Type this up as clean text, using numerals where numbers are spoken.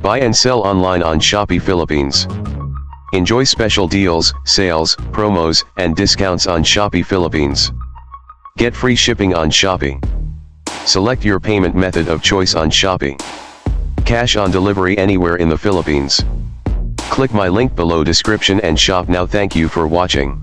Buy and sell online on Shopee Philippines. Enjoy special deals, sales, promos, and discounts on Shopee Philippines. Get free shipping on Shopee. Select your payment method of choice on Shopee. Cash on delivery anywhere in the Philippines. Click my link below description and shop now. Thank you for watching.